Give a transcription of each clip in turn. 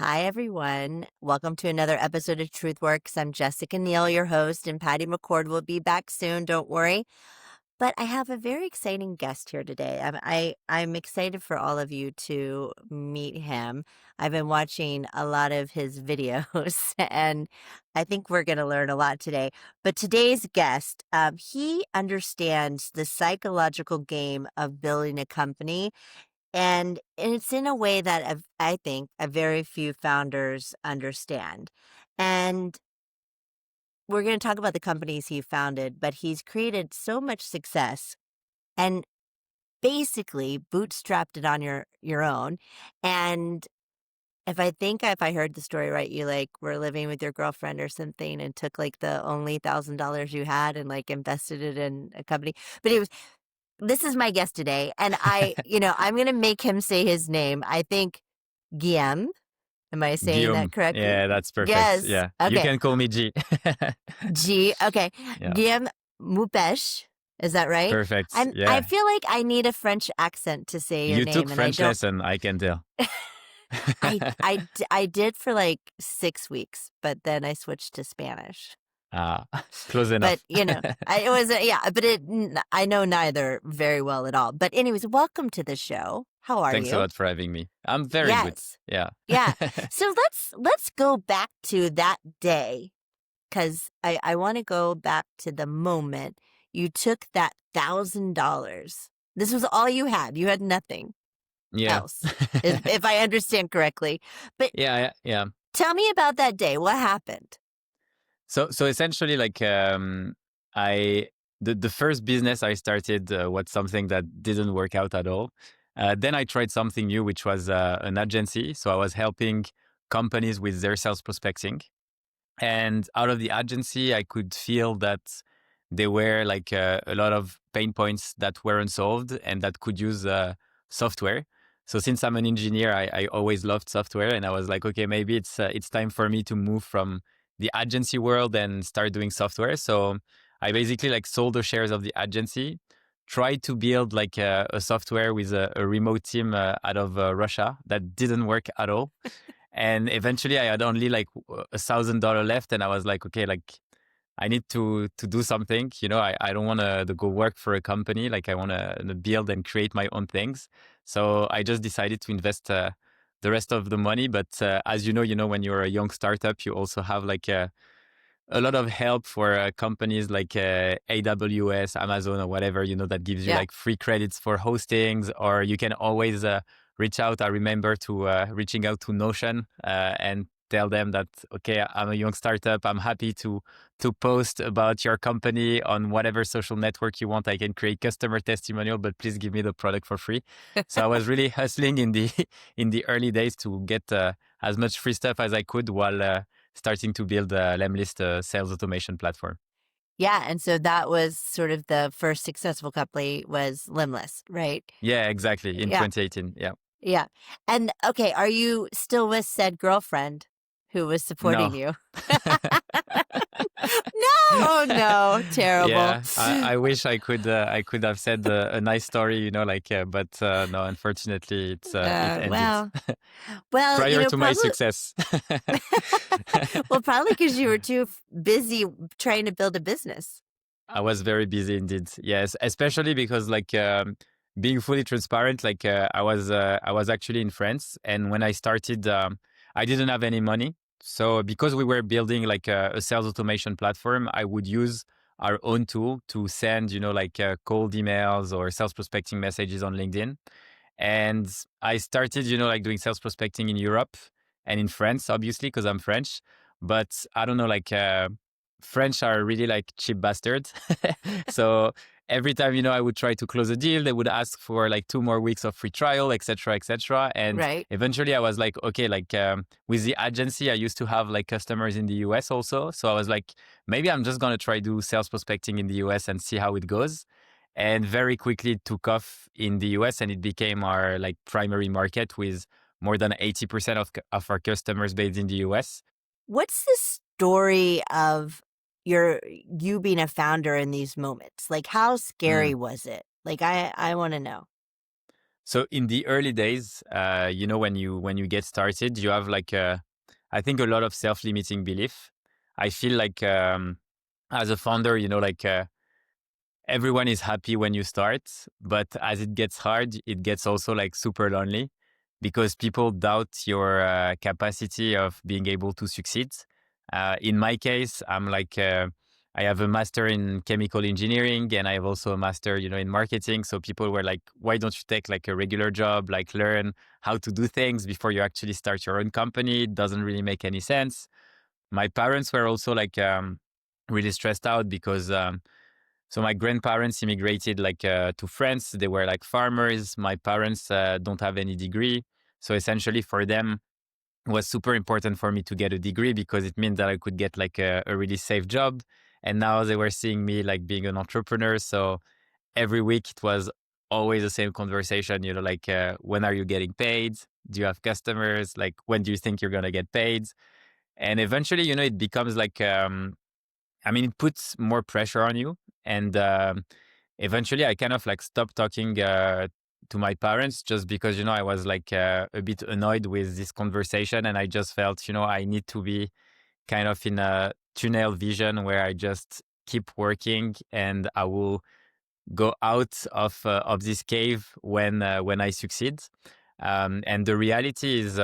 Hi, everyone. Welcome to another episode of Truthworks. I'm Jessica Neal, your host, and Patty McCord will be back soon. Don't worry. But I have a very exciting guest here today. I'm excited for all of you to meet him. I've been watching a lot of his videos, and I think we're going to learn a lot today. But today's guest, he understands the psychological game of building a company, and it's in a way that I think a very few founders understand. And we're going to talk about the companies he founded, but he's created so much success and basically bootstrapped it on your own. And if I heard the story right, you like were living with your girlfriend or something and took like the only $1,000 you had and like invested it in a company. But this is my guest today, and I'm going to make him say his name. I think Guillaume. Am I saying that Guillaume. correctly? Yeah, that's perfect. Yes. Yeah. You Okay. can call me G. G. Okay. Yeah. Guillaume Moubeche. Is that right? Perfect. I Yeah. feel like I need a French accent to say your You name, took and I French don't. lesson, I can tell. I did for like 6 weeks, but then I switched to Spanish. Ah, close But enough. it was but I know neither very well at all. But anyways, welcome to the show. How are Thanks a you? lot for having me. I'm very good. Yes. Yeah. Yeah. So let's go back to that day, because I want to go back to the moment you took that $1,000. This was all you had. You had nothing Yeah. else, if I understand correctly. But Yeah. tell me about that day. What happened? So essentially, like, the first business I started was something that didn't work out at all. Then I tried something new, which was an agency. So I was helping companies with their sales prospecting. And out of the agency, I could feel that there were like a lot of pain points that weren't solved and that could use software. So since I'm an engineer, I always loved software, and I was like, okay, maybe it's time for me to move from the agency world and start doing software. So I basically like sold the shares of the agency, tried to build like a software with a remote team out of Russia that didn't work at all. And eventually I had only like $1,000 left, and I was like, okay, like I need to do something. I don't want to go work for a company. Like I want to build and create my own things. So I just decided to invest the rest of the money. But as when you're a young startup, you also have like a lot of help for companies like AWS, Amazon, or whatever, that gives you Yeah. like free credits for hostings, or you can always reach out. I remember reaching out to Notion and tell them that, okay, I'm a young startup. I'm happy to post about your company on whatever social network you want. I can create customer testimonial, but please give me the product for free. So I was really hustling in the in the early days to get as much free stuff as I could while starting to build a Lemlist sales automation platform. Yeah. And so that was sort of the first successful company was Lemlist, right? Yeah, exactly. In Yeah. 2018. Yeah. Yeah. And okay, are you still with said girlfriend who was supporting No. you? No, terrible. Yeah, I wish I could have said a nice story, but no, unfortunately, it ended Well, well, prior to my probably, success. well, probably because you were too busy trying to build a business. I was very busy indeed. Yes, especially because like being fully transparent, like I was actually in France, and when I started, I didn't have any money. So because we were building like a sales automation platform, I would use our own tool to send, like cold emails or sales prospecting messages on LinkedIn. And I started, like doing sales prospecting in Europe and in France, obviously, because I'm French. But I don't know, like French are really like cheap bastards. So every time, I would try to close a deal, they would ask for like 2 more weeks of free trial, etc., etc. And Right. eventually I was like, okay, like with the agency, I used to have like customers in the US also. So I was like, maybe I'm just going to try do sales prospecting in the US and see how it goes. And very quickly it took off in the US, and it became our like primary market with more than 80% of our customers based in the US. What's the story of you being a founder in these moments? Like, how Mm. scary was it? Like, I want to know. So in the early days, when you get started, you have like I think a lot of self-limiting belief. I feel like as a founder, everyone is happy when you start, but as it gets hard, it gets also like super lonely because people doubt your capacity of being able to succeed. In my case, I have a master in chemical engineering and I have also a master, in marketing. So people were like, why don't you take like a regular job, like learn how to do things before you actually start your own company? It doesn't really make any sense. My parents were also like really stressed out because so my grandparents immigrated like to France. They were like farmers. My parents don't have any degree. So essentially for them, it was super important for me to get a degree because it meant that I could get like a really safe job. And now they were seeing me like being an entrepreneur. So every week it was always the same conversation, like when are you getting paid? Do you have customers? Like when do you think you're going to get paid? And eventually, it becomes like it puts more pressure on you. And eventually, I kind of like stopped talking to my parents just because, I was like a bit annoyed with this conversation. And I just felt, I need to be kind of in a tunnel vision where I just keep working and I will go out of this cave when I succeed. And the reality is,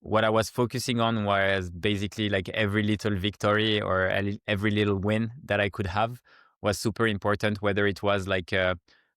what I was focusing on was basically like every little victory or every little win that I could have was super important, whether it was like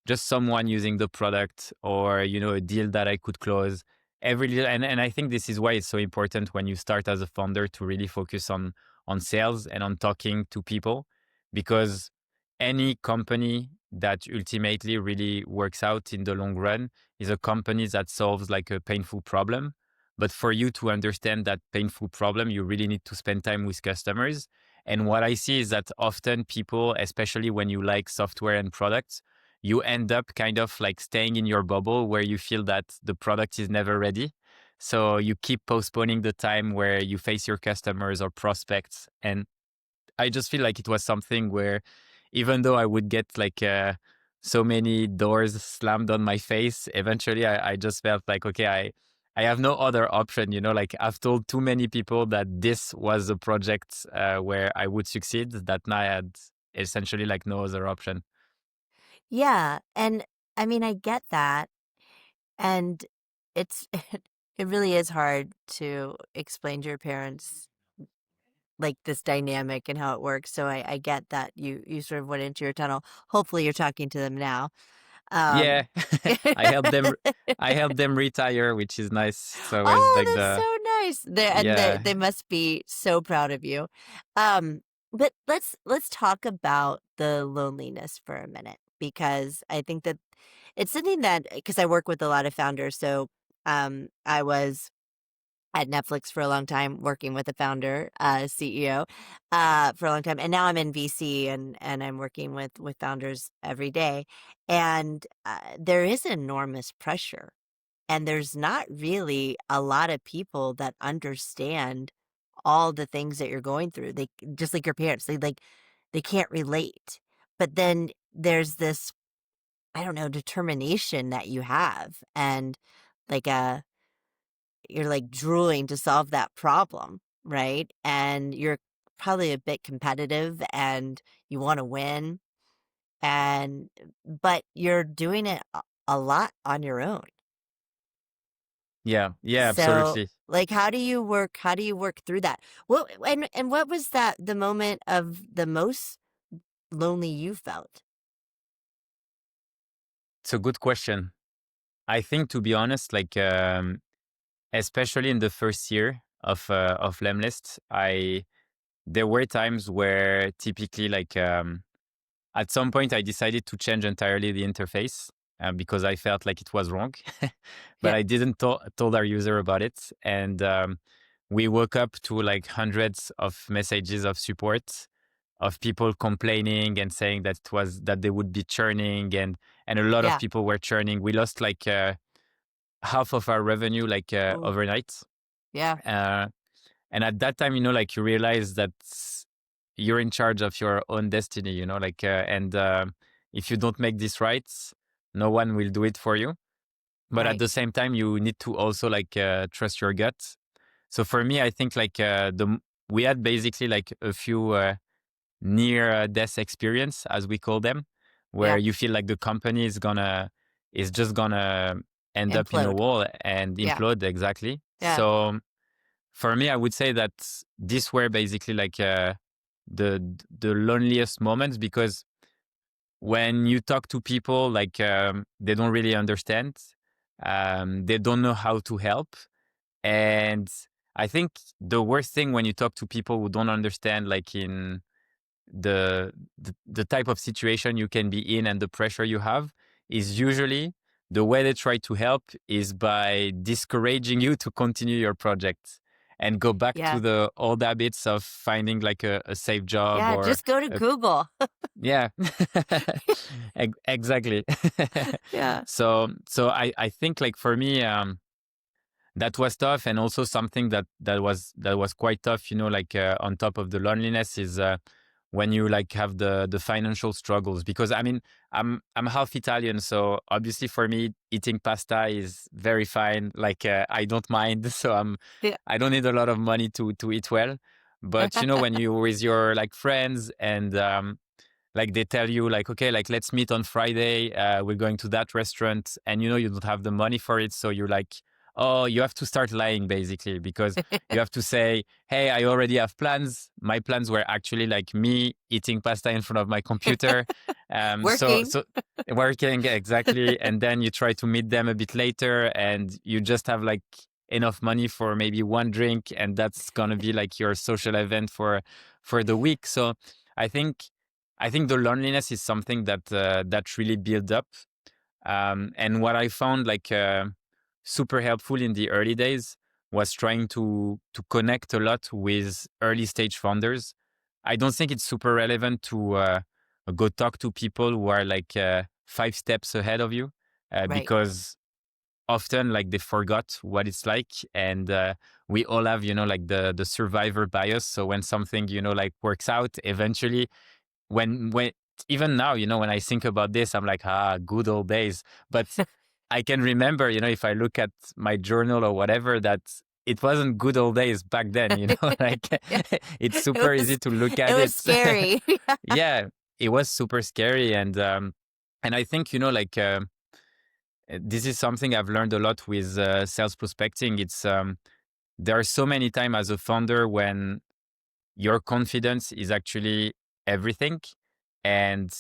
just someone using the product or, a deal that I could close. Every little, and I think this is why it's so important when you start as a founder to really focus on sales and on talking to people, because any company that ultimately really works out in the long run is a company that solves like a painful problem. But for you to understand that painful problem, you really need to spend time with customers. And what I see is that often people, especially when you like software and products, you end up kind of like staying in your bubble where you feel that the product is never ready. So you keep postponing the time where you face your customers or prospects. And I just feel like it was something where even though I would get like so many doors slammed on my face, eventually I just felt like, okay, I have no other option, like I've told too many people that this was a project where I would succeed, that now I had essentially like no other option. Yeah, and I mean, I get that, and it's it really is hard to explain to your parents like this dynamic and how it works. So I get that you sort of went into your tunnel. Hopefully, you're talking to them now. Yeah, Um, I helped them. I helped them retire, which is nice. So it's Oh, like that's so nice. They yeah, must be so proud of you. Um, but let's talk about the loneliness for a minute because I think that it's something that because I work with a lot of founders. So I was at Netflix for a long time working with a founder, CEO, for a long time. And now I'm in VC and I'm working with founders every day. And there is enormous pressure and there's not really a lot of people that understand all the things that you're going through. They just like your parents, they can't relate. But then there's this, I don't know, determination that you have and like you're like drooling to solve that problem, right? And you're probably a bit competitive and you want to win and but you're doing it a lot on your own. yeah, yeah, So, absolutely. like, how do you work through that? What and what was that the moment of the most lonely you felt? It's a good question. I think, to be honest, like especially in the first year of Lemlist, I there were times where typically like at some point I decided to change entirely the interface because I felt like it was wrong, but Yeah. I didn't told our user about it, and we woke up to like hundreds of messages of support of people complaining and saying that it was that they would be churning, and a lot of Yeah. people were churning. We lost like half of our revenue like Ooh, overnight. yeah. Uh, and at that time, like you realize that you're in charge of your own destiny, like, and if you don't make this right, no one will do it for you. but at Right. the same time, you need to also like trust your gut. So for me, I think like we had basically like a few near death experience, as we call them, where Yeah. you feel like the company is just gonna end up in a Implode. wall and Yeah. implode. Exactly. Yeah. So for me, I would say that these were basically like the the loneliest moments, because when you talk to people, like they don't really understand, they don't know how to help, and I think the worst thing when you talk to people who don't understand, like in the type of situation you can be in and the pressure you have, is usually the way they try to help is by discouraging you to continue your project and go back to Yeah. the old habits of finding like a safe job Yeah. or Just go to a, Google. yeah. Exactly. Yeah. So I think like for me, that was tough, and also something that was quite tough, like on top of the loneliness, is when you like have the financial struggles, because I mean, I'm half Italian, so obviously for me eating pasta is very fine, like I don't mind. So Yeah. I don't need a lot of money to eat well. But when you with your like friends, and like they tell you like, okay, like let's meet on Friday, we're going to that restaurant, and you don't have the money for it, so you're like, oh, you have to start lying basically, because you have to say, hey, I already have plans. My plans were actually like me eating pasta in front of my computer. So Working. so working, exactly. And then you try to meet them a bit later, and you just have like enough money for maybe one drink, and that's gonna be like your social event for the week. So I think I think the loneliness is something that really builds up. And what I found like super helpful in the early days was trying to connect a lot with early stage founders. I don't think it's super relevant to go talk to people who are like 5 steps ahead of you, Right. because often like they forgot what it's like, and we all have like the survivor bias. So when something like works out eventually, when even now, when I think about this, I'm like, good old days. But I can remember, if I look at my journal or whatever, that it wasn't good old days back then, like Yeah. it's It super easy was to look it at was it. scary. Yeah, it was super scary. And I think, like this is something I've learned a lot with sales prospecting. It's there are so many times as a founder when your confidence is actually everything, and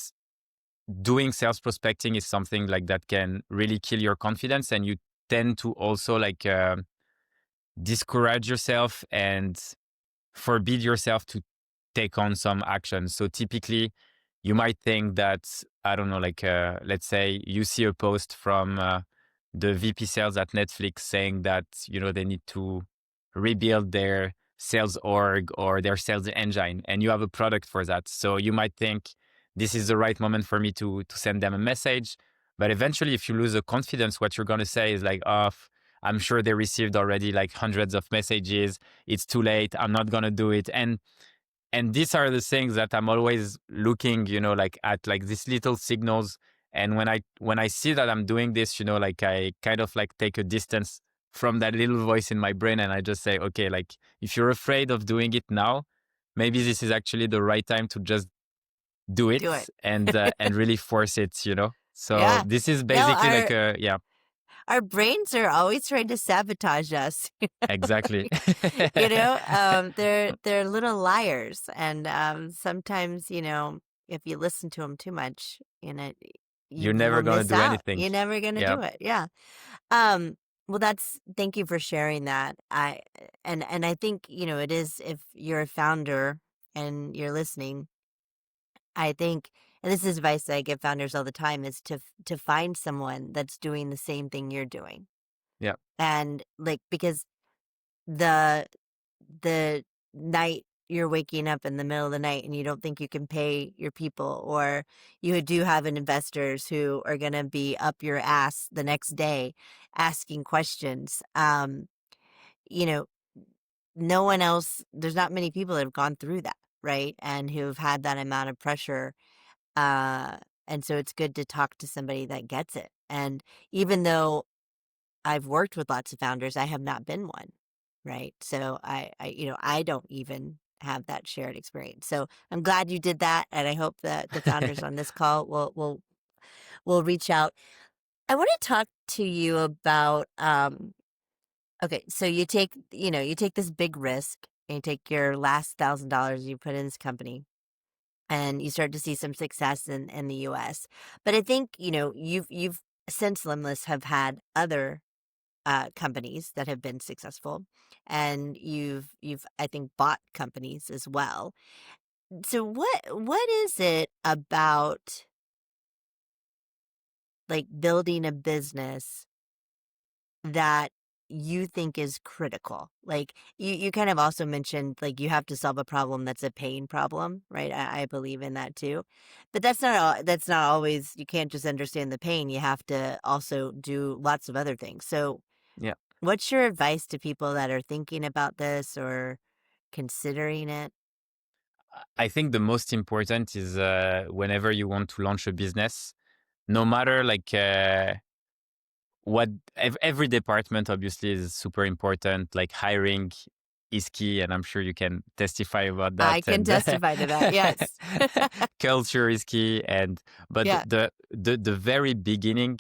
doing sales prospecting is something like that can really kill your confidence, and you tend to also like discourage yourself and forbid yourself to take on some action. So typically, you might think that, I don't know, like let's say you see a post from the VP sales at Netflix saying that they need to rebuild their sales org or their sales engine, and you have a product for that. So you might think this is the right moment for me to send them a message. But eventually, if you lose the confidence, what you're going to say is like, oh, I'm sure they received already like hundreds of messages. It's too late. I'm not going to do it. And these are the things that I'm always looking, like at like these little signals. And when I see that I'm doing this, like I kind of like take a distance from that little voice in my brain, and I just say, okay, like if you're afraid of doing it now, maybe this is actually the right time to just do it Do it. and really force it. So Yeah. this is No, basically like a yeah, our brains are always trying to sabotage us. exactly. They're little liars, and sometimes if you listen to them too much, you You're never will gonna miss do out. anything. You're never gonna Yeah, do it. Yeah. Um. Well, thank you for sharing that. And I think it is, if you're a founder and you're listening, I think, and this is advice that I give founders all the time, is to find someone that's doing the same thing you're doing, yeah, and like, because the the night you're waking up in the middle of the night and you don't think you can pay your people, or you do have investors who are going to be up your ass the next day asking questions, you know no one else, there's not many people that have gone through that, right, and who've had that amount of pressure, uh and so it's good to talk to somebody that gets it. And even though I've worked with lots of founders. I have not been one, right? So I don't even have that shared experience. So I'm glad you did that, and I hope that the founders on this call will reach out. I want to talk to you about okay, so you take this big risk, and you take your last $1,000 you put in this company, and you start to see some success in the US. But I think, you've since Limless have had other companies that have been successful, and you've I think bought companies as well. So what is it about like building a business that you think is critical? Like you kind of also mentioned like you have to solve a problem that's a pain problem, right? I believe in that too. But that's not always, you can't just understand the pain. You have to also do lots of other things. So Yeah. what's your advice to people that are thinking about this or considering it? I think the most important is whenever you want to launch a business, no matter like every department obviously is super important. Like hiring is key, and I'm sure you can testify about I that. can And testify to that. Yes. culture is key, and but Yeah. the very beginning,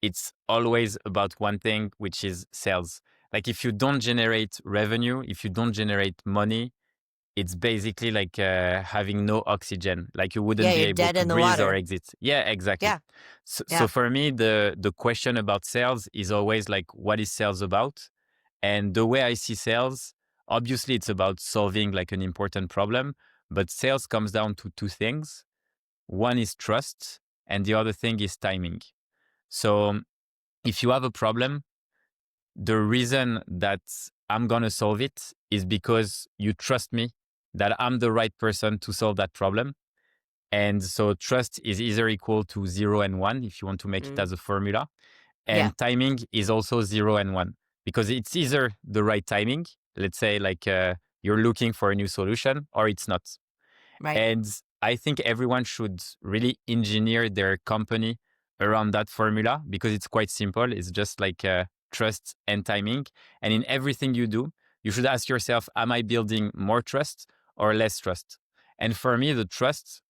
it's always about one thing, which is sales. Like if you don't generate revenue, if you don't generate money, it's basically like having no oxygen. Like you Yeah, wouldn't be you're able dead to in the breathe or water. exit. Yeah, exactly. Yeah. So Yeah. for me, the question about sales is always like, what is sales about? And the way I see sales, obviously, it's about solving like an important problem. But sales comes down to two things. One is trust, and the other thing is timing. So if you have a problem, the reason that I'm going to solve it is because you trust me that I'm the right person to solve that problem. And so trust is either equal to 0 and 1 if you want to make it Mm. as a formula. Yeah. And timing is also 0 and 1 because it's either the right timing, let's say like you're looking for a new solution, or it's not. Right. And I think everyone should really engineer their company around that formula because it's quite simple. It's just like trust and timing. And in everything you do, you should ask yourself, am I building more trust or less trust? And for me, the trust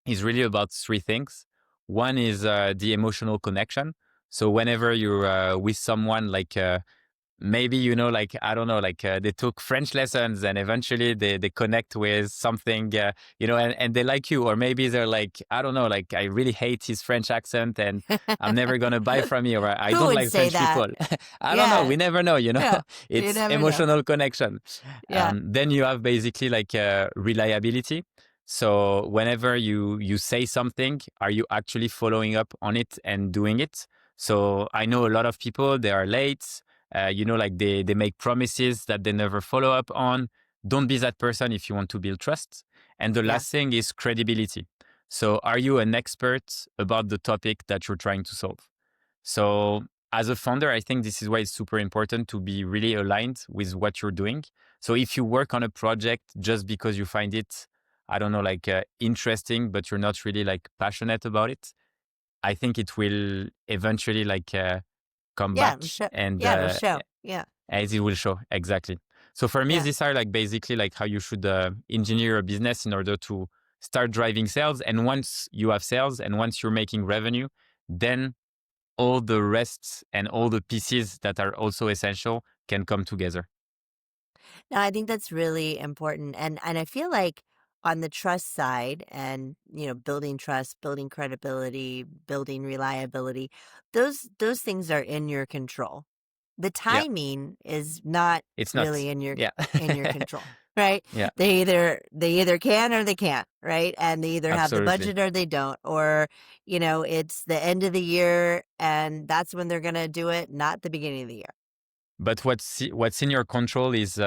is really about three things. One is the emotional connection. So whenever you're with someone, like maybe like I don't know, like they took French lessons and eventually they connect with something, and they like you, or maybe they're like, I don't know, like I really hate his French accent and I'm never gonna buy from you, or I Who don't would like say French that? people. I don't know, Yeah. we never know, Yeah. You it's never know. emotional connection. Yeah. Then you have basically like reliability. So whenever you say something, are you actually following up on it and doing it? So I know a lot of people, they are late, like they make promises that they never follow up on. Don't be that person if you want to build trust. And the Yeah. last thing is credibility. So are you an expert about the topic that you're trying to solve? So as a founder, I think this is why it's super important to be really aligned with what you're doing. So if you work on a project just because you find it, I don't know, like interesting, but you're not really like passionate about it, I think it will eventually like come Yeah. back, It'll show. and Yeah. It'll show. Yeah. as it will show. Exactly. So for me, Yeah. these are like basically like how you should engineer a business in order to start driving sales. And once you have sales and once you're making revenue, then all the rest and all the pieces that are also essential can come together. No, I think that's really important. And I feel like on the trust side and, building trust, building credibility, building reliability, those things are in your control. The Yeah, timing is not it's not. really Yeah. in your control, right? Yeah, They either can or they can't, right? And they either have the absolutely. budget or they don't, or it's the end of the year and that's when they're going to do it, not the beginning of the year. But what's in your control is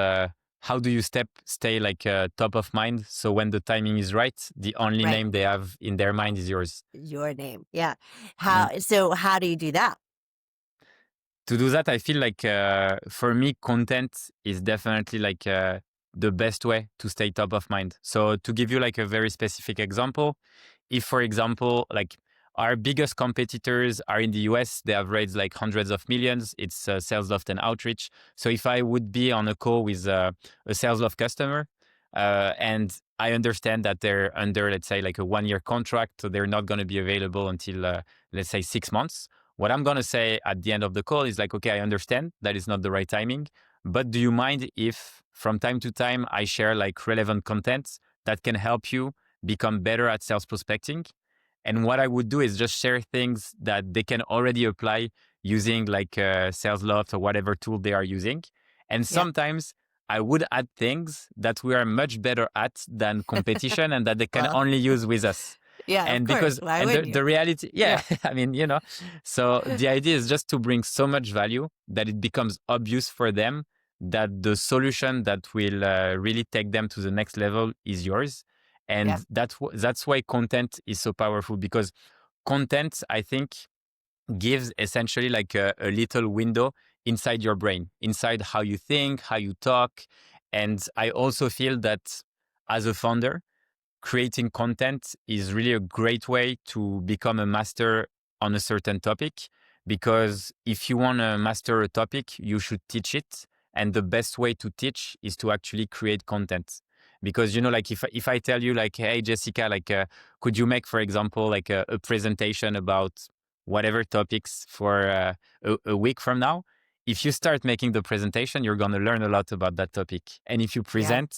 how do you stay like top of mind. So when the timing is right, the only Right. name they have in their mind is yours. Your name. Yeah. Mm. How do you do that? To do that, I feel like for me, content is definitely like the best way to stay top of mind. So to give you like a very specific example, if for example, like Our biggest competitors are in the US. They have raised like hundreds of millions. It's Sales Loft and Outreach. So if I would be on a call with a Sales Loft customer, and I understand that they're under, let's say, like a 1-year contract, so they're not going to be available until, let's say, 6 months. What I'm going to say at the end of the call is like, okay, I understand that is not the right timing, but do you mind if from time to time I share like relevant content that can help you become better at sales prospecting? And what I would do is just share things that they can already apply using like Sales Loft or whatever tool they are using. And Yeah. sometimes I would add things that we are much better at than competition and that they can Well, only use with us. yeah, of And course. because, Why and wouldn't you? the reality, yeah, Yeah. I mean, so the idea is just to bring so much value that it becomes obvious for them that the solution that will really take them to the next level is yours. Yeah. And that's why content is so powerful, because content, I think, gives essentially like a little window inside your brain, inside how you think, how you talk. And I also feel that as a founder, creating content is really a great way to become a master on a certain topic. Because if you want to master a topic, you should teach it. And the best way to teach is to actually create content. Because, like if I tell you like, hey, Jessica, like, could you make, for example, like a presentation about whatever topics for a week from now? If you start making the presentation, you're going to learn a lot about that topic. And if you Yeah. present,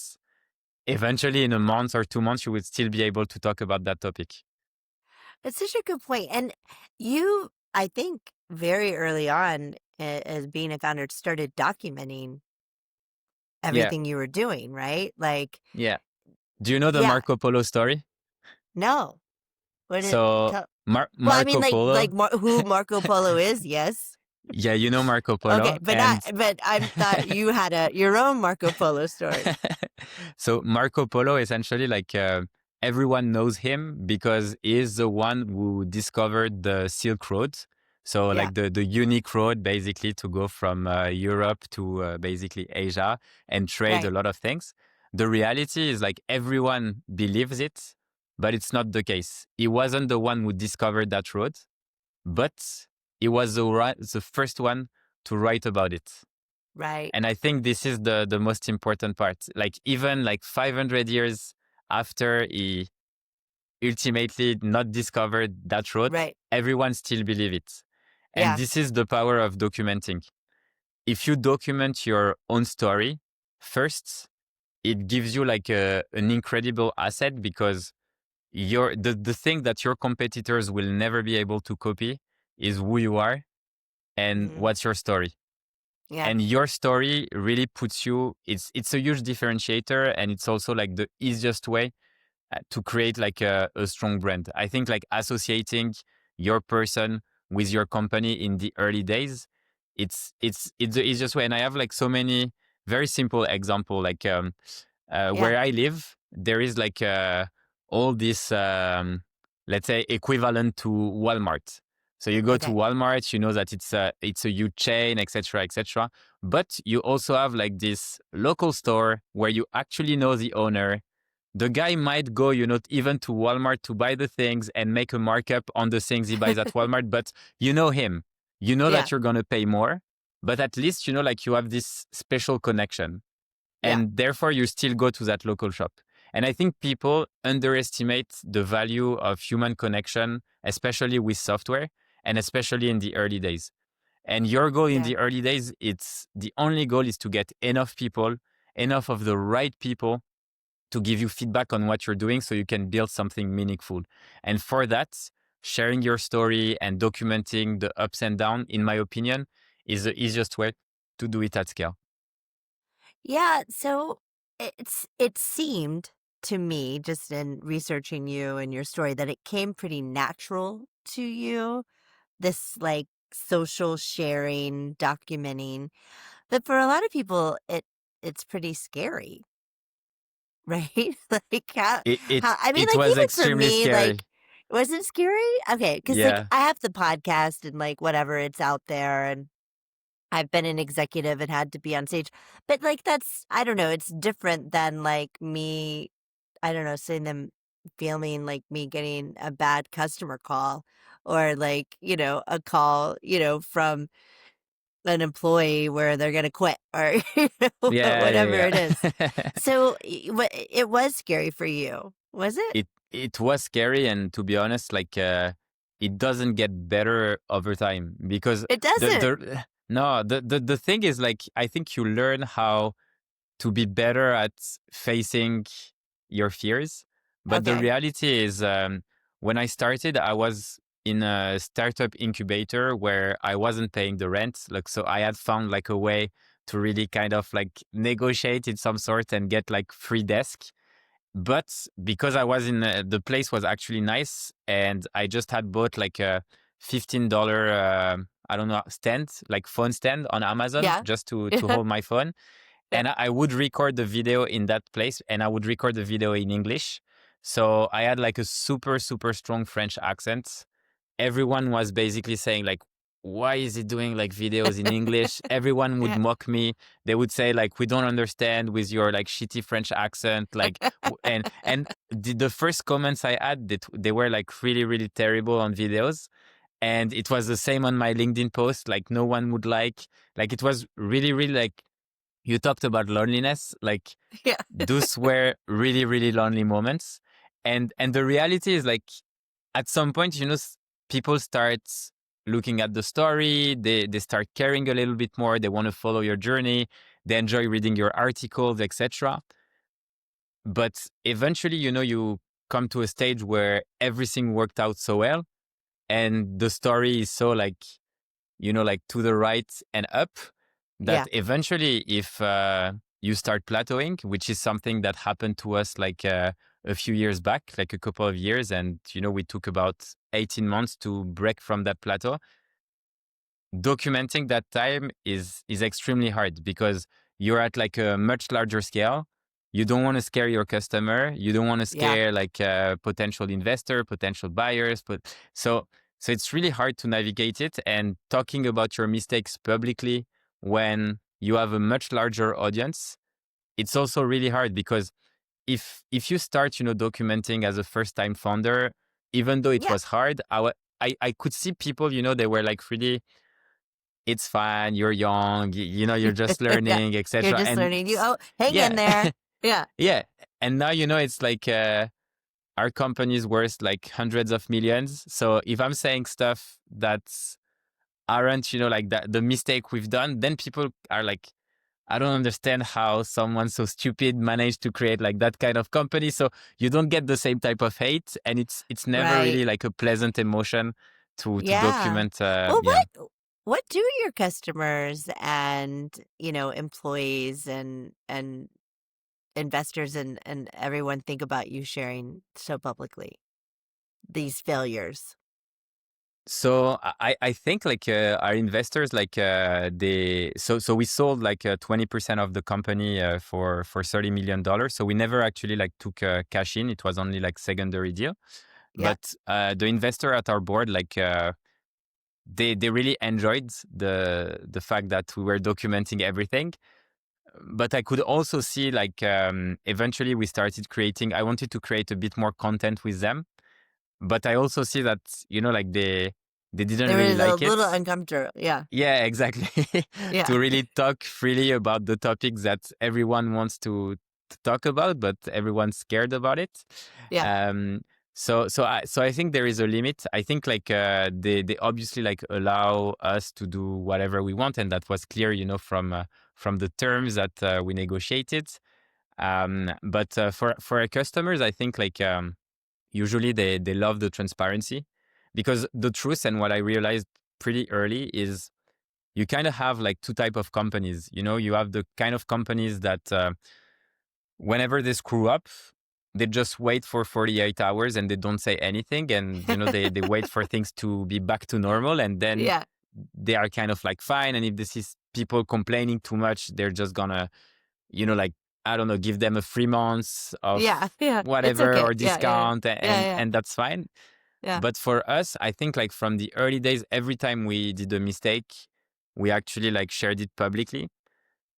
eventually in a month or 2 months, you would still be able to talk about that topic. It's such a good point. And you, I think, very early on, as being a founder, started documenting Yeah. everything you were doing, right? Like, Yeah. Do you know the yeah, Marco Polo story? no. What did So tell? Well, I mean, Marco like Polo, Who Marco Polo is, yes. yeah, you know Marco Okay, Polo. but And I thought you had your own Marco Polo story. so Marco Polo, essentially, like everyone knows him because he is the one who discovered the Silk Road. So Yeah, like the unique road, basically, to go from Europe to basically Asia and trade a right, lot of things. The reality is like everyone believes it, but it's not the case. He wasn't the one who discovered that road, but he was the first one to write about it. right, And I think this is the most important part. Like even like 500 years after he ultimately not discovered that road, right. everyone still believe it. And Yeah, this is the power of documenting. If you document your own story first, it gives you like an incredible asset, because the thing that your competitors will never be able to copy is who you are and hmm, what's your story. yeah, And your story really puts you, it's a huge differentiator, and it's also like the easiest way to create like a strong brand. I think like associating your person with your company in the early days, it's the easiest way. And I have like so many very simple example, like yeah. where I live, there is like all this, let's say, equivalent to Walmart. So you go to Okay, Walmart, you know that it's a huge chain, etc., etc. But you also have like this local store where you actually know the owner. The guy might go, not even to Walmart to buy the things and make a markup on the things he buys at Walmart, but you know him. You know yeah, that you're gonna pay more, but at least like you have this special connection, yeah, and therefore you still go to that local shop. And I think people underestimate the value of human connection, especially with software and especially in the early days. And your goal in yeah. the early days, it's the only goal is to get enough people, enough of the right people to give you feedback on what you're doing so you can build something meaningful. And for that, sharing your story and documenting the ups and downs, in my opinion, is the easiest way to do it at scale. Yeah, so it seemed to me, just in researching you and your story, that it came pretty natural to you, this like social sharing, documenting. But for a lot of people, it's pretty scary, right? Like It, it, how I mean, it like was even for extremely me, scary. like was it scary? Okay, because like Yeah. I have the podcast and like whatever, it's out there, and I've been an executive and had to be on stage. But like that's I don't know, it's different than like me, I don't know, seeing them feeling like me getting a bad customer call or like, a call, from an employee where they're gonna quit or, Yeah, whatever yeah, it is. yeah. So, it was scary for you, was it? It was scary, and to be honest, like it doesn't get better over time because It the doesn't. the no the thing is like I think you learn how to be better at facing your fears. But the Okay. reality is, when I started, I was in a startup incubator where I wasn't paying the rent. Like, so I had found like a way to really kind of like negotiate in some sort and get like free desk. But because I was in the place was actually nice, and I just had bought like a $15, I don't know, stand, like phone stand on Amazon Yeah. just to hold my phone, Yeah. and I would record the video in that place, and I would record the video in English. So I had like a super, super strong French accent. Everyone was basically saying like, why is he doing like videos in English? Everyone would Yeah. mock me. They would say like, we don't understand with your like shitty French accent. Like, and the first comments I had, they were like really, really terrible on videos. And it was the same on my LinkedIn post. Like no one would like it was really, really like, you talked about loneliness. Like Yeah. those were really, really lonely moments. And the reality is like, at some point, people start looking at the story. They start caring a little bit more. They want to follow your journey. They enjoy reading your articles, etc. But eventually, you come to a stage where everything worked out so well, and the story is so like, like to the right and up, Yeah. that eventually, if you start plateauing, which is something that happened to us like a few years back, like a couple of years, and we took about 18 months to break from that plateau. Documenting that time is extremely hard because you're at like a much larger scale. You don't want to scare your customer. You don't want to Yeah. scare like a potential investor, potential buyers. But so it's really hard to navigate it. And talking about your mistakes publicly when you have a much larger audience, it's also really hard because if you start, documenting as a first time founder, even though it Yeah. was hard, I could see people, they were like really, it's fine, you're young, you're just Yeah. learning, You're etc. just And learning. Hang in yeah, there. Yeah. yeah. And now, it's like our company is worth like hundreds of millions. So if I'm saying stuff that aren't, like that, the mistake we've done, then people are like, I don't understand how someone so stupid managed to create like that kind of company. So you don't get the same type of hate, and it's never Right. really like a pleasant emotion to Yeah. document. Well, Yeah. what do your customers and, employees and investors and everyone think about you sharing so publicly these failures? So I think like our investors like so we sold like 20% of the company for $30 million. So we never actually like took cash in. It was only like secondary deal. Yeah. But the investor at our board, like they really enjoyed the fact that we were documenting everything. But I could also see like eventually we started creating. I wanted to create a bit more content with them, but I also see that like they didn't They really were a like it. little uncomfortable. Yeah. Yeah, exactly. Yeah. To really talk freely about the topics that everyone wants to talk about, but everyone's scared about it. Yeah. Um, so I think there is a limit. I think like they obviously like allow us to do whatever we want, and that was clear, from the terms that we negotiated. But for our customers, I think like usually they love the transparency, because the truth, and what I realized pretty early, is you kind of have like two type of companies. You have the kind of companies that whenever they screw up, they just wait for 48 hours and they don't say anything, and they wait for things to be back to normal, and then Yeah. they are kind of like fine. And if this is people complaining too much, they're just gonna like, I don't know, give them a 3 months Yeah. of Yeah. It's whatever okay. or Yeah. Yeah. discount, Yeah. and Yeah. and that's fine. Yeah. But for us, I think like from the early days, every time we did a mistake, we actually like shared it publicly,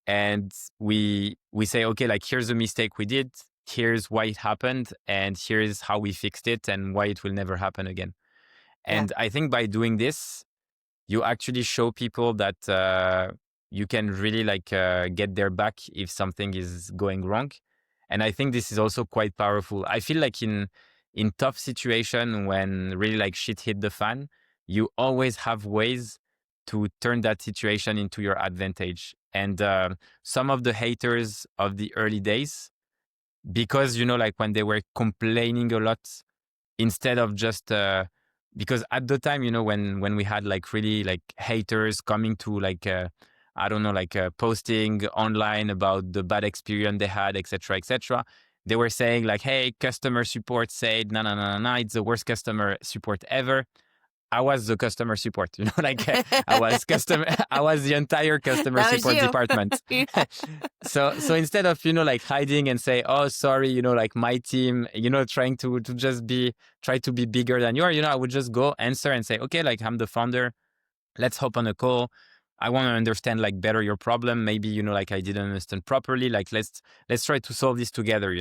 and we say, okay, like here's a mistake we did. here's why it happened, and here's how we fixed it, and why it will never happen again. Yeah. And I think by doing this, you actually show people that you can really like get their back if something is going wrong. And I think this is also quite powerful. I feel like in tough situation, when really like shit hit the fan, you always have ways to turn that situation into your advantage. And some of the haters of the early days, because like when they were complaining a lot, instead of just because at the time, when we had like really like haters coming to like I don't know, like posting online about the bad experience they had, etc., etc., they were saying like, hey, customer support said no, no, no, no, no, it's the worst customer support ever. I was the customer support, like I was customer, I was the entire customer That was support you. department. Yeah. So instead of, like hiding and say, oh, sorry, like my team, trying to just try to be bigger than you are, I would just go answer and say, okay, like I'm the founder. Let's hop on a call. I want to understand like better your problem. Maybe, like I didn't understand properly. Like let's try to solve this together.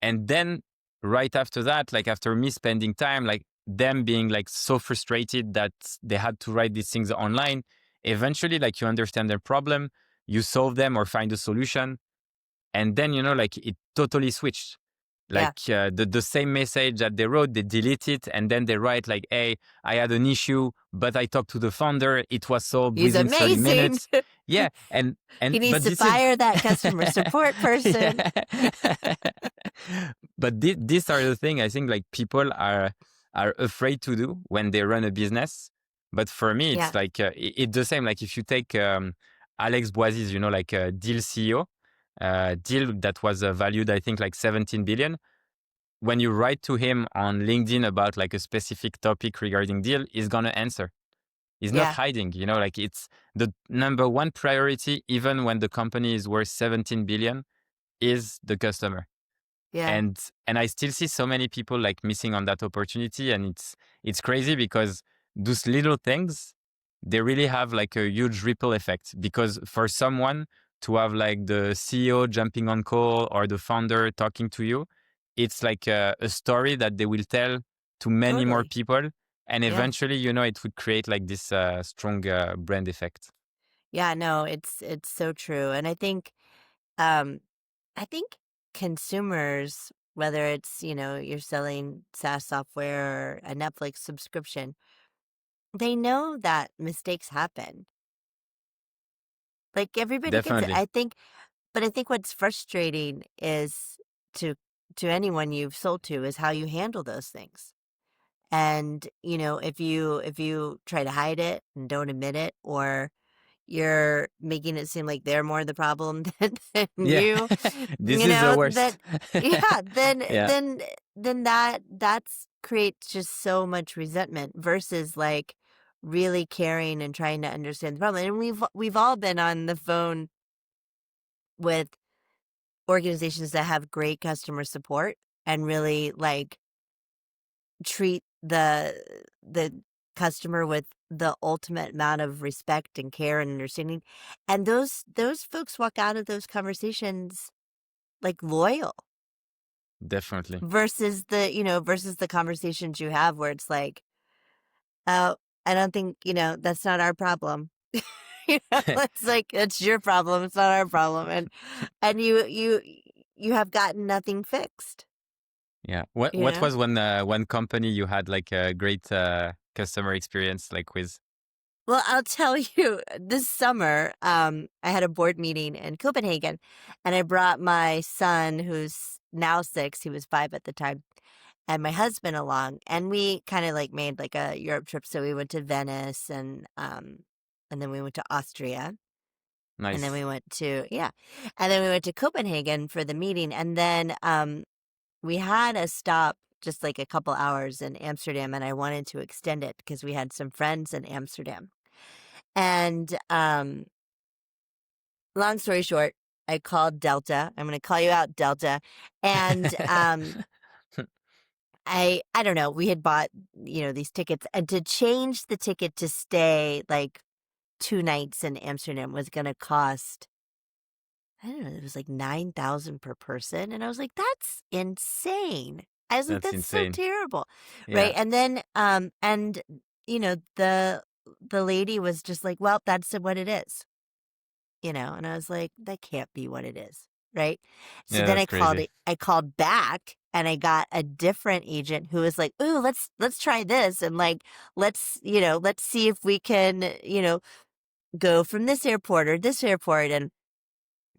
And then right after that, like after me spending time, like them being like so frustrated that they had to write these things online, eventually like you understand their problem, you solve them or find a solution. And then, like it totally switched. Yeah. Like the same message that they wrote, they delete it, and then they write like, hey, I had an issue, but I talked to the founder. It was solved He's within 30 amazing. minutes. Yeah. And He needs but to this is fire that customer support person. yeah. But these are the thing I think like people are afraid to do when they run a business. But for me, it's Yeah. like it's the same. Like if you take Alex Bois's, like Deal CEO, Deal that was valued, I think, like 17 billion. When you write to him on LinkedIn about like a specific topic regarding Deal, he's gonna answer. He's not Yeah. hiding. Like it's the number one priority, even when the company is worth 17 billion, is the customer. Yeah. And I still see so many people like missing on that opportunity, and it's crazy because those little things, they really have like a huge ripple effect. Because for someone to have like the CEO jumping on call or the founder talking to you, it's like a story that they will tell to many more Totally. people, and Yeah. eventually it would create like this strong brand effect. Yeah. No, it's so true. And um I think consumers, whether it's, you're selling SaaS software or a Netflix subscription, they know that mistakes happen. Like everybody gets it. Definitely. But I think what's frustrating is to to anyone you've sold to is how you handle those things. And, if you try to hide it and don't admit it, or you're making it seem like they're more the problem than Yeah. you, This is the that worst. yeah, then Yeah. then then that's creates just so much resentment versus like really caring and trying to understand the problem. And we've all been on the phone with organizations that have great customer support and really like treat the customer with the ultimate amount of respect and care and understanding. And those folks walk out of those conversations like loyal Definitely. versus the conversations you have where it's like, oh, I don't think, that's not our problem. It's like it's your problem, it's not our problem. And you have gotten nothing fixed, Yeah. What was one company you had like a great customer experience like with? Well, I'll tell you, this summer, I had a board meeting in Copenhagen, and I brought my son, who's now 6, he was 5 at the time, and my husband along, and we kind of like made like a Europe trip. So we went to Venice, and then we went to Austria, and then Nice. we went to yeah, and then we went to Copenhagen for the meeting, and then we had a stop just like a couple hours in Amsterdam, and I wanted to extend it because we had some friends in Amsterdam. And long story short, I called Delta. I'm going to call you out, Delta. And I don't know. We had bought these tickets, and to change the ticket to stay like 2 nights in Amsterdam was going to cost I don't know, it was like 9,000 per person, and I was like, "That's insane." I was like, That's "That's so insane. terrible." Yeah. Right? And then, the lady was just like, "Well, that's what it is." And I was like, "That can't be what it is." Right? So Yeah, then that's crazy. I called back and I got a different agent who was like, "Ooh, let's try this and like let's see if we can, go from this airport or this airport." And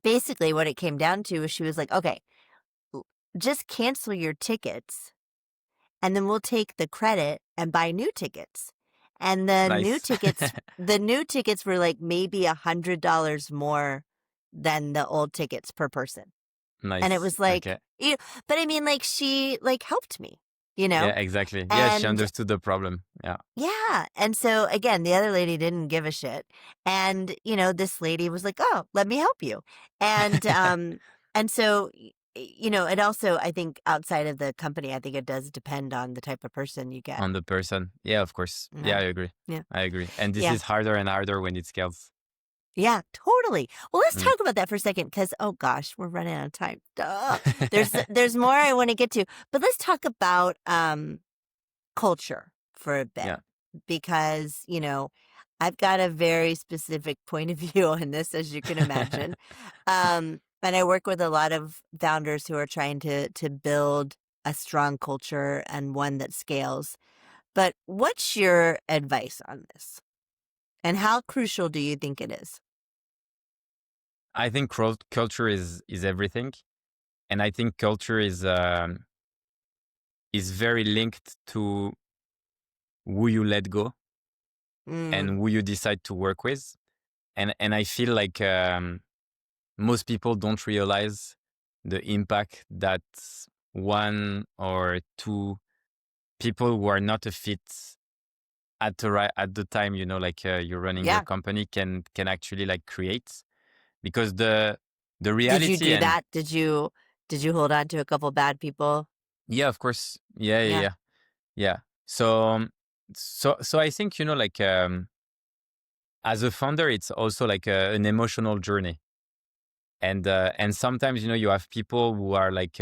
basically what it came down to was she was like, "Okay, l- just cancel your tickets and then we'll take the credit and buy new tickets." And Nice. the new tickets were like maybe $100 more than the old tickets per person. And it Nice. was like, Okay. but I mean, like she like helped me, you Yeah, know? exactly. Yeah, she And understood the problem. Yeah. yeah. And so again, the other lady didn't give a shit. And, this lady was like, "Oh, let me help you." And so it also I think outside of the company, I think it does depend on the type of person you get. On the person. Yeah, of course. Yeah, Yeah. I agree. Yeah. I agree. And this Yeah. is harder and harder when it scales. Yeah, totally. Well, let's Mm. talk about that for a second because oh gosh, we're running out of time. Duh. There's more I want to get to. But let's talk about culture for a bit Yeah. because, I've got a very specific point of view on this, as you can imagine. And I work with a lot of founders who are trying to build a strong culture and one that scales. But what's your advice on this? And how crucial do you think it is? I think culture is everything. And I think culture is very linked to who you let go and Mm, who you decide to work with. And I feel like most people don't realize the impact that one or two people who are not a fit at the time, like you're running your yeah. company can actually like create, because the Did you reality. do And that? Did you hold on to a couple bad people? yeah, of course. Yeah, yeah, Yeah. yeah. Yeah. So so I think, like as a founder, it's also like an emotional journey. And sometimes, you have people who are like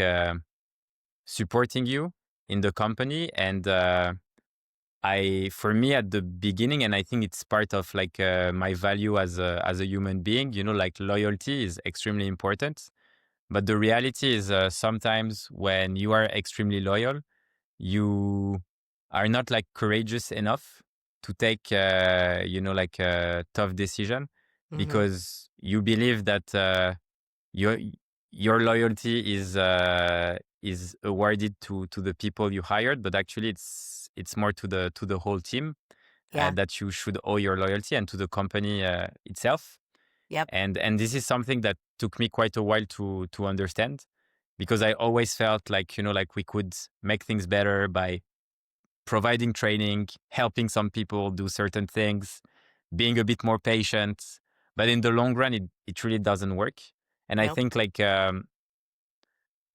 supporting you in the company. And for me at the beginning, and I think it's part of like my value as a human being, like loyalty is extremely important. But the reality is, sometimes when you are extremely loyal, you are not like courageous enough to take like a tough decision, Mhm. because you believe that your your loyalty is awarded to the people you hired, but actually it's more to the whole team, Yeah. that you should owe your loyalty, and to the company itself. Yep. And this is something that took me quite a while to understand, because I always felt like, like we could make things better by providing training, helping some people do certain things, being a bit more patient. But in the long run, it really doesn't work. And I Nope. think like a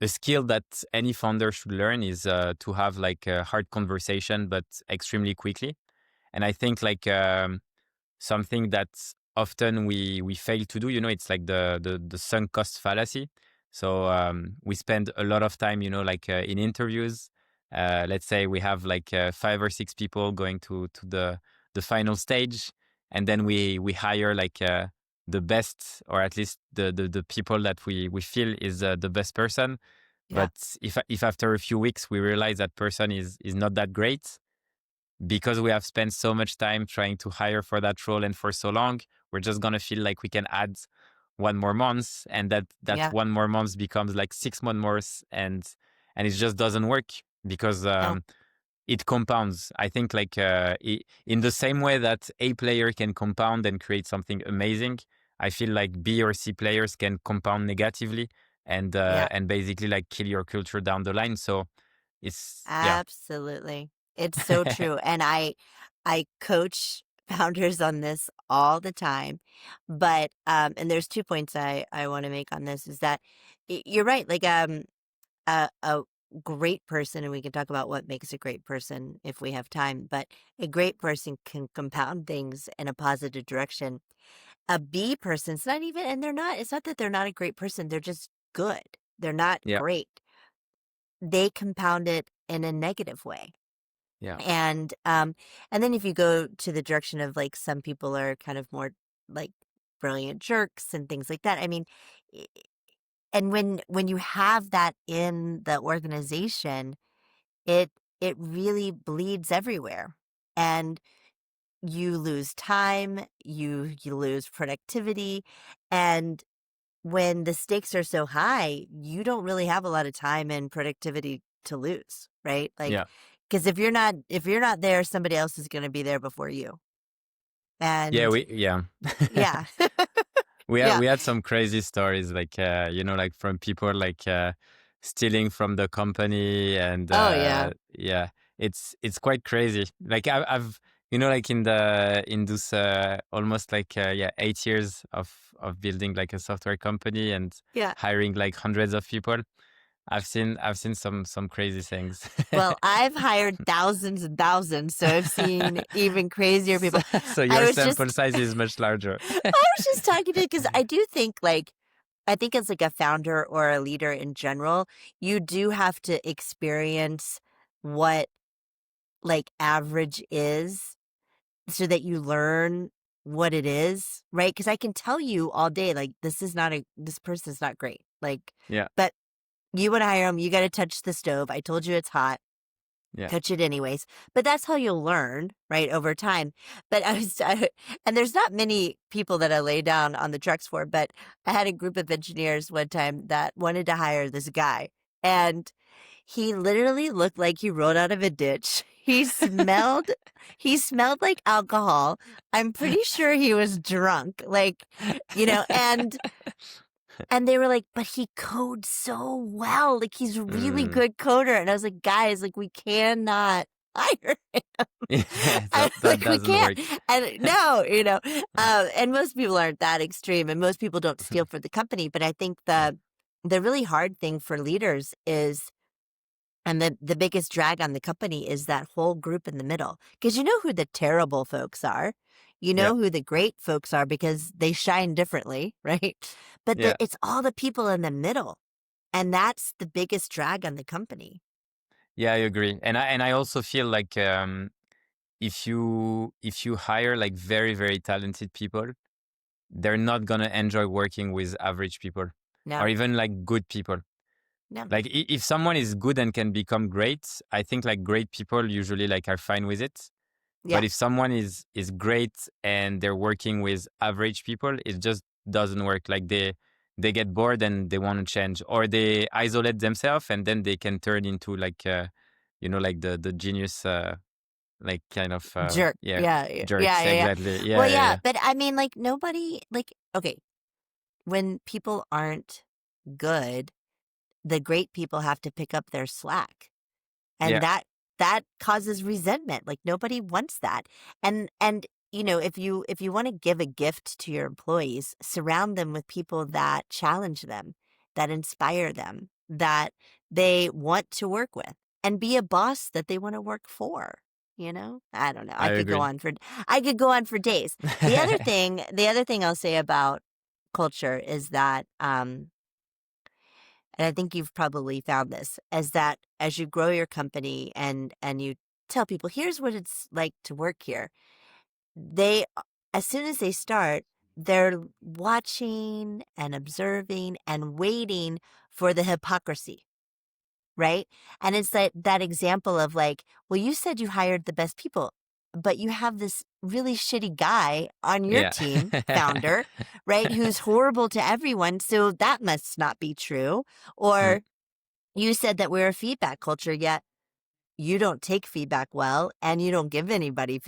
skill that any founder should learn is to have like a hard conversation, but extremely quickly. And I think like something that often we fail to do, it's like the sunk cost fallacy. So we spend a lot of time, like in interviews. Let's say we have like 5 or 6 people going to the final stage, and then we hire like the best, or at least the people that we feel is the best person. Yeah. But if after a few weeks we realize that person is not that great, because we have spent so much time trying to hire for that role and for so long, we're just gonna feel like we can add one more month, and that Yeah. one more month becomes like 6 months more, and it just doesn't work, because No. it compounds. I think like in the same way that A player can compound and create something amazing, I feel like B or C players can compound negatively, Yeah. and basically like kill your culture down the line. So yeah. Absolutely. It's so true. And I coach founders on this all the time. But and there's 2 points I want to make on this is that you're right. Like a great person, and we can talk about what makes a great person if we have time, but a great person can compound things in a positive direction. a B person, it's not even, and they're not, it's not that they're not a great person. They're just good. They're not Yeah. great. They compound it in a negative way. Yeah. And then if you go to the direction of like some people are kind of more like brilliant jerks and things like that. I mean, i- and when you have that in the organization, it it really bleeds everywhere. And you lose time, you lose productivity, and when the stakes are so high, you don't really have a lot of time and productivity to lose, right? Like, Yeah. because if you're not there, somebody else is going to be there before you. Yeah. And Yeah. yeah, We yeah, we had some crazy stories, like like from people like stealing from the company, and oh yeah, yeah, it's quite crazy. Like I've like in this almost like 8 years of building like a software company and yeah. hiring like hundreds of people. I've seen some crazy things. Well, I've hired thousands and thousands, so I've seen even crazier so, people. so I your was sample just, size I is much larger. was just talking to, because I do think like, I think as like a founder or a leader in general, you do have to experience what like average is so that you learn what it is, right? Because I can tell you all day, like, this person's not great. Like, Yeah. but you want to hire them, you got to touch the stove. I told you it's hot. Yeah. Touch it anyways. But that's how you'll learn, right, over time. But and there's not many people that I lay down on the trucks for, but I had a group of engineers one time that wanted to hire this guy. And he literally looked like he rolled out of a ditch. He smelled like alcohol. I'm pretty sure he was drunk. Like, and they were like, but he codes so well. Like, he's a really Mm. good coder. And I was like, guys, like, we cannot hire him. Yeah, that Like, we doesn't can't. work. And no, and most people aren't that extreme, and most people don't steal for the company. But I think the really hard thing for leaders is, and the biggest drag on the company is that whole group in the middle. Because you know who the terrible folks are. You Yeah. know who the great folks are because they shine differently, right? But Yeah. it's all the people in the middle. And that's the biggest drag on the company. Yeah, I agree. And I also feel like if you hire like very, very talented people, they're not gonna enjoy working with average people or No, even like good people. no, Like if someone is good and can become great, I think like great people usually like are fine with it. yeah, But if someone is great and they're working with average people, it just doesn't work. Like they get bored and they want to change, or they isolate themselves and then they can turn into like like the genius like kind of jerk. Yeah, yeah, yeah, jerks. yeah, yeah. Exactly. Well, Yeah, yeah, yeah, yeah. but I mean, like, nobody, like, okay, when people aren't good, the great people have to pick up their slack. And Yeah, that causes resentment. Like, nobody wants that. And if you want to give a gift to your employees, surround them with people that challenge them, that inspire them, that they want to work with, and be a boss that they want to work for. I don't know. I agree. I could go on for days. The other thing I'll say about culture is that and I think you've probably found this, is that as you grow your company and you tell people, here's what it's like to work here, they, as soon as they start, they're watching and observing and waiting for the hypocrisy, right? And it's that example of like, well, you said you hired the best people, but you have this really shitty guy on your Yeah. team, founder, right? Who's horrible to everyone. So that must not be true. Mm. Or you said that we're a feedback culture, yet you don't take feedback well and you don't give anybody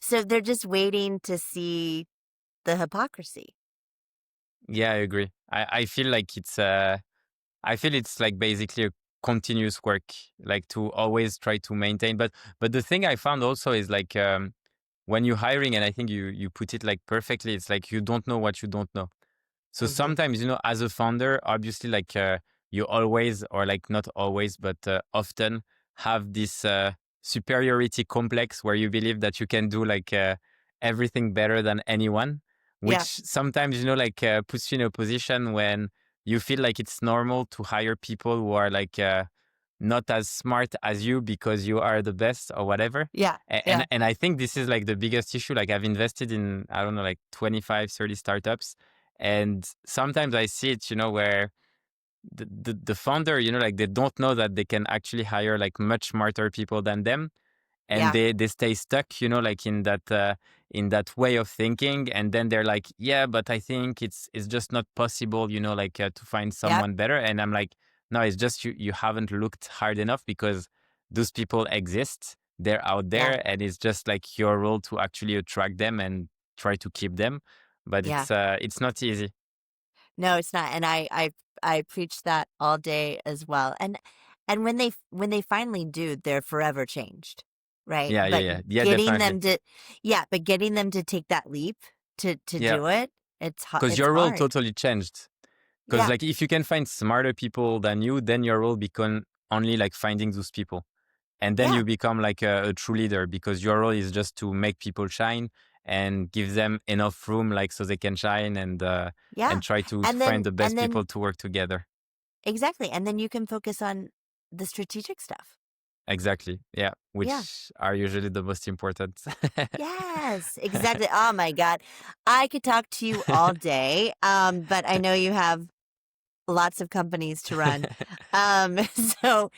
so they're just waiting to see the hypocrisy. Yeah, I agree. I feel it's like basically a continuous work, like to always try to maintain. But the thing I found also is like when you're hiring, and I think you put it like perfectly. It's like you don't know what you don't know. So Hmm. sometimes, as a founder, obviously, like you always, or like not always, but often have this superiority complex where you believe that you can do like everything better than anyone. which Yeah. sometimes, puts you in a position when you feel like it's normal to hire people who are like not as smart as you because you are the best or whatever. Yeah. And Yeah. and I think this is like the biggest issue. Like I've invested in, I don't know, like 25, 30 startups. And sometimes I see it, where the founder, like they don't know that they can actually hire like much smarter people than them, and Yeah. they stay stuck, like in that way of thinking, and then they're like, yeah, but I think it's just not possible, to find Yep. someone better. And I'm like, no, it's just you haven't looked hard enough, because those people exist, they're out Yeah. there, and it's just like your role to actually attract them and try to keep them. But Yeah. it's not easy. No, it's not. And I preach that all day as well. And when they finally do, they're forever changed. Right. Yeah, yeah, But yeah, yeah, getting definitely. them to, yeah, but getting them to take that leap to Yeah, do it, because it's your role hard. totally changed. Because Yeah. like if you can find smarter people than you, then your role become only like finding those people. And then Yeah. you become like a true leader, because your role is just to make people shine and give them enough room, like so they can shine, and Yeah. try to And find then the and best then people to work together. exactly. And then you can focus on the strategic stuff. Exactly. Yeah. Yeah. Which are usually the most important. Yes, exactly. Oh my God. I could talk to you all day. But I know you have lots of companies to run. So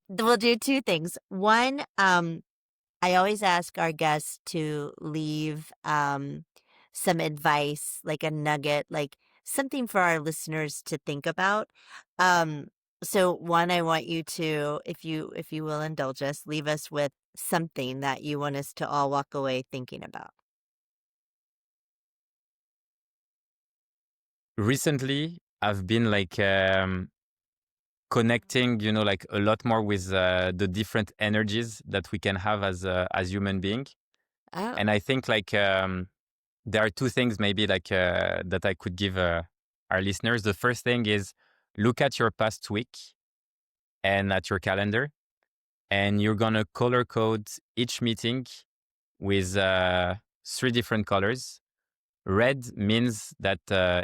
we'll do two things. One, I always ask our guests to leave some advice, like a nugget, like something for our listeners to think about. Um, so one, I want you to, if you will indulge us, leave us with something that you want us to all walk away thinking about. Recently, I've been like connecting, like a lot more with the different energies that we can have as human being. Oh, And I think like there are two things maybe like that I could give our listeners. The first thing is, look at your past week and at your calendar, and you're gonna color code each meeting with three different colors. Red means that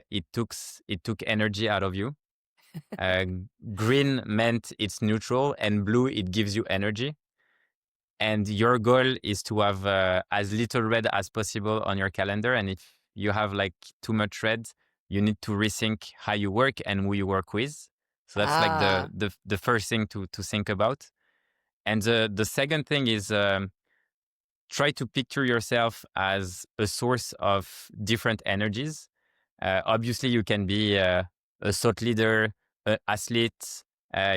it took energy out of you. Uh, Green meant it's neutral, and blue, it gives you energy. And your goal is to have as little red as possible on your calendar. And if you have like too much red, you need to rethink how you work and who you work with. So that's like the ah, the first thing to think about. And the second thing is, try to picture yourself as a source of different energies. Obviously, you can be a thought leader, an athlete.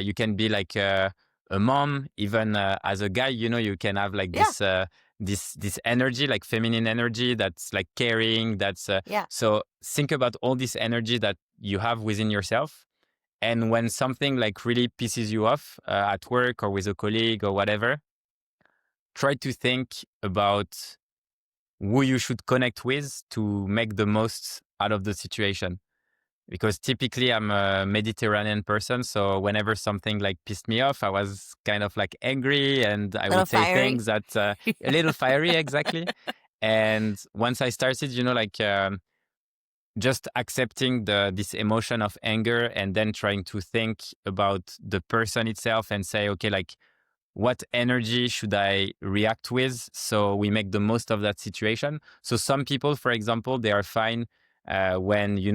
You can be like a mom, even as a guy. You can have like yeah, this energy, like feminine energy, that's like caring. That's yeah, so think about all this energy that you have within yourself. And when something like really pisses you off at work or with a colleague or whatever, try to think about who you should connect with to make the most out of the situation. Because typically I'm a Mediterranean person, so whenever something like pissed me off, I was kind of like angry, and I little would say fiery. things that a little fiery, exactly. And once I started, just accepting this emotion of anger, and then trying to think about the person itself and say, okay, like what energy should I react with so we make the most of that situation. So some people, for example, they are fine when you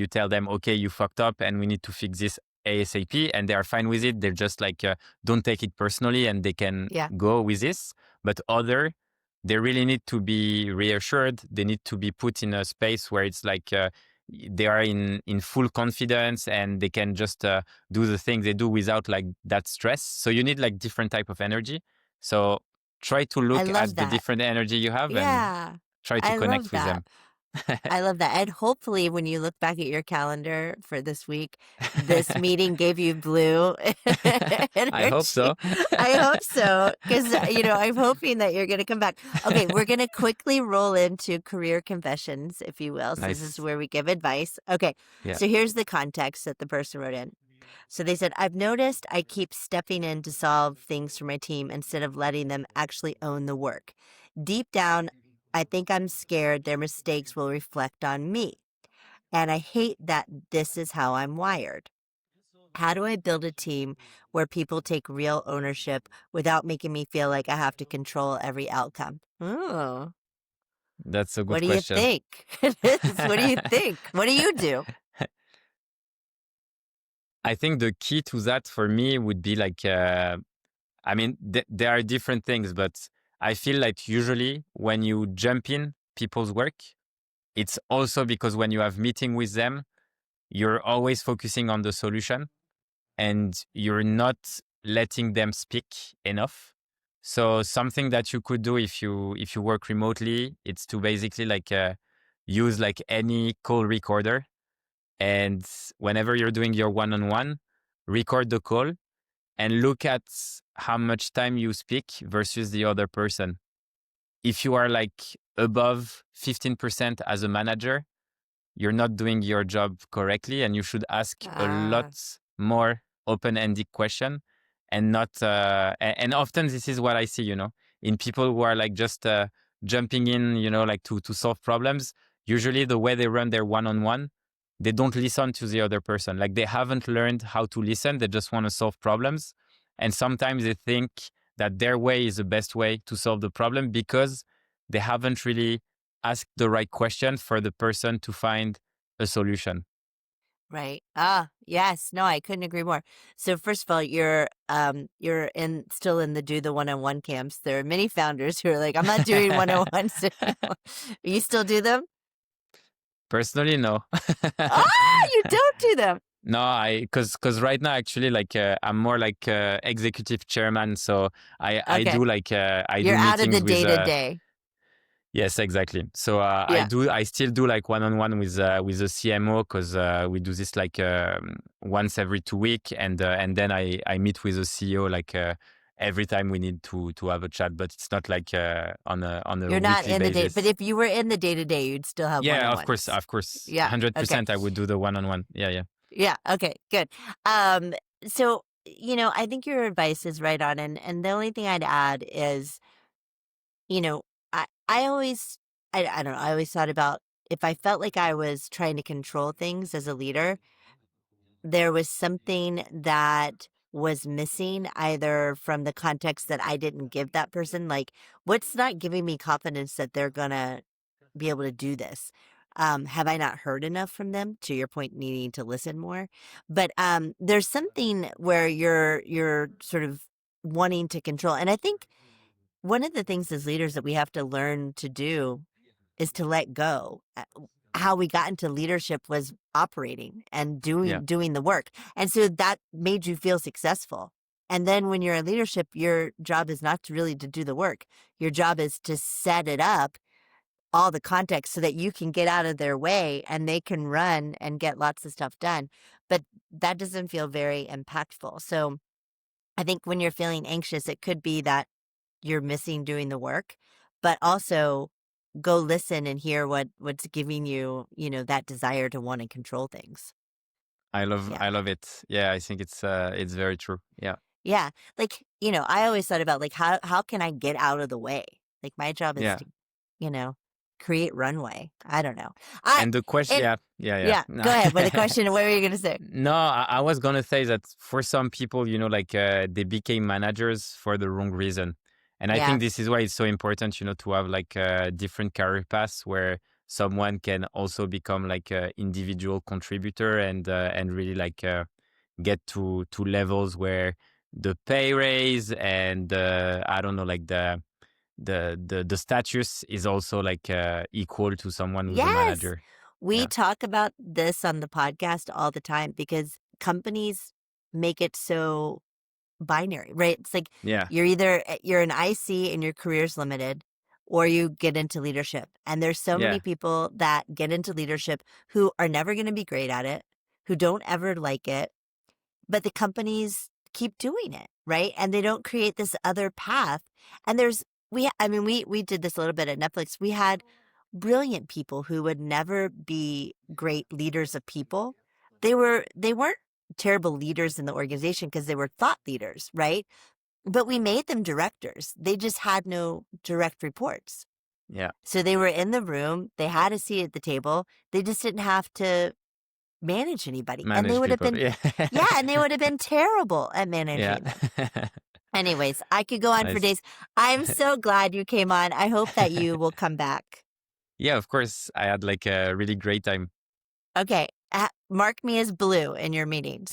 tell them, okay, you fucked up and we need to fix this ASAP, and they are fine with it. They're just like don't take it personally, and they can Yeah. go with this. But other, they really need to be reassured. They need to be put in a space where it's like they are in full confidence, and they can just do the things they do without like that stress. So you need like different type of energy. So try to I look love at the that. different energy you have and Yeah. try to I love connect with that. them. I love that. And hopefully, when you look back at your calendar for this week, this meeting gave you blue I hope energy. so. I hope so. Because, I'm hoping that you're going to come back. Okay, we're going to quickly roll into career confessions, if you will. So, this is Nice. where we give advice. Okay, Yeah. so here's the context that the person wrote in. So, they said, I've noticed I keep stepping in to solve things for my team instead of letting them actually own the work. Deep down, I think I'm scared their mistakes will reflect on me. And I hate that this is how I'm wired. How do I build a team where people take real ownership without making me feel like I have to control every outcome? Oh, That's a what good do you question. think? It is. What do you think? What do you do? I think the key to that for me would be like, I mean, there are different things, but I feel like usually when you jump in people's work, it's also because when you have meeting with them, you're always focusing on the solution and you're not letting them speak enough. So something that you could do if you work remotely, it's to basically like use like any call recorder, and whenever you're doing your one-on-one, record the call and look at how much time you speak versus the other person. If you are like above 15% as a manager, you're not doing your job correctly and you should ask a lot Ah, more open-ended question, and not and often this is what I see, in people who are like just jumping in, like to solve problems. Usually the way they run their one-on-one, they don't listen to the other person. Like they haven't learned how to listen, they just want to solve problems. And sometimes they think that their way is the best way to solve the problem because they haven't really ask the right question for the person to find a solution. right. Ah, yes. No, I couldn't agree more. So first of all, you're in still in the do the one-on-one camps. There are many founders who are like, I'm not doing one-on-ones anymore. You still do them? Personally, no. Ah, you don't do them. No, because right now actually like I'm more like executive chairman, so I Okay. do like I You're do out of the meetings with day to day. yes, exactly. So Yeah. I still do like one-on-one with the CMO, because we do this like once every 2 week, and then I meet with the CEO like every time we need to have a chat, but it's not like on a You're not weekly in the day, but basis. if you were in the day to day, you'd still have Yeah, of course, one-on-ones. of course, Yeah. Okay. 100%. I would do the one-on-one. Yeah, yeah, Yeah. Okay. Good. Um, so, I think your advice is right on. And the only thing I'd add is, you know, I always, I don't know, I always thought about if I felt like I was trying to control things as a leader, there was something that was missing either from the context that I didn't give that person. Like, what's not giving me confidence that they're going to be able to do this? Have I not heard enough from them? To your point, needing to listen more. But there's something where you're sort of wanting to control. And I think one of the things as leaders that we have to learn to do is to let go. How we got into leadership was operating and yeah. doing the work. And so that made you feel successful. And then when you're in leadership, your job is not to really to do the work. Your job is to set it up, all the context so that you can get out of their way and they can run and get lots of stuff done. But that doesn't feel very impactful. So I think when you're feeling anxious, it could be that you're missing doing the work, but also go listen and hear what's giving you, that desire to want to control things. I love Yeah. I love it. Yeah, I think it's very true. Yeah, Yeah. Like, I always thought about like how can I get out of the way? Like my job is yeah. to, you know, create runway. I don't know. I And the question, and yeah, yeah, yeah, yeah. go ahead with the question. What were you gonna say? No, I was gonna say that for some people, like they became managers for the wrong reason, and I Yeah. think this is why it's so important, to have like different career paths where someone can also become like a individual contributor, and really like get to levels where the pay raise and I don't know, like the status is also like equal to someone who's a Yes. manager. We Yeah, talk about this on the podcast all the time because companies make it so binary, right? It's like yeah, you're an IC and your career's limited, or you get into leadership. And there's so many yeah. people that get into leadership who are never going to be great at it, who don't ever like it, but the companies keep doing it, right? And they don't create this other path. And we did this a little bit at Netflix. We had brilliant people who would never be great leaders of people. They weren't terrible leaders in the organization because they were thought leaders, right? But we made them directors. They just had no direct reports. Yeah. So they were in the room, they had a seat at the table, they just didn't have to manage anybody, and they Manage would have people. been Yeah. yeah, and they would have been terrible at Yeah. managing them. Anyways, I could go on for Nice. days. I'm so glad you came on. I hope that you will come back. Yeah, of course. I had like a really great time. Okay, mark me as blue in your meetings.